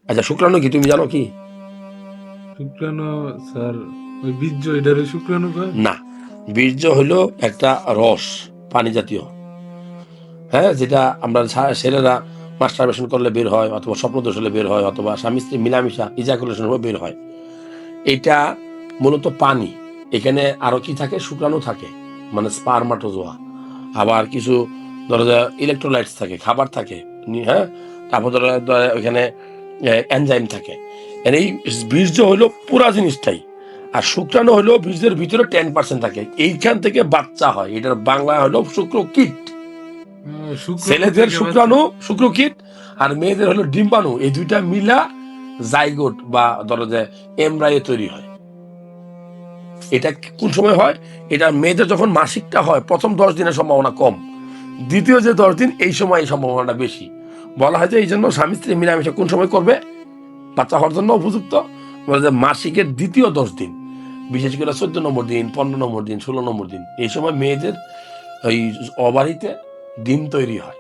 আচ্ছা, শুক্রাণু কি তুমি জানো কি? শুক্রাণু স্যার, ওই বীর্য এটারে শুক্রাণু কয়? না, বীর্য হলো একটা রস, পানি জাতীয়। হ্যাঁ, যেটা আমরা ছেলেরা মাস্টারবেশন করলে বের হয়, অথবা স্বপ্নদোষ হলে বের হয়, অথবা স্বামী স্ত্রী মিলামিশা ইজাকুলেশন হলে বের হয়। এটা মূলত পানি। এখানে আরো কি থাকে? শুক্রাণু থাকে, মানে স্পারমাটোজোয়া। আবার কিছু ধরো যে ইলেকট্রোলাইটস থাকে, খাবার থাকে, হ্যাঁ। তারপর ধরো ওইখানে এনজাইম থাকে। এই বীর্য হলো পুরা জিনিসটাই। আর শুক্রাণু হলো বীর্যের ভিতরে 10% থাকে, এইখান থেকে বাচ্চা হয়। এটার বাংলা হলো শুক্রকীট। শুক্রাণু ছেলেদের থেকে বাচ্চা। শুক্রাণু শুক্রকীট, আর মেয়েদের হলো ডিম্বাণু। এই দুইটা মিলা জাইগোট বা ধরো যে এমব্রায়ো তৈরি হয়। এটা কোন সময় হয়? এটা মেয়েদের যখন মাসিকটা হয়, প্রথম 10 দিনের সম্ভাবনা কম, দ্বিতীয় যে 10 দিন, এই সময় এই সম্ভাবনাটা বেশি। বলা হয় যে এই জন্য স্বামী স্ত্রী মিলামিশা কোন সময় করবে বাচ্চা হওয়ার জন্য উপযুক্ত? বলে যে মাসিকের দ্বিতীয় 10 দিন, বিশেষ করে 14 নম্বর দিন, 15 নম্বর দিন, 16 নম্বর দিন, এই সময় মেয়েদের ওই অবারিতে ডিম তৈরি হয়।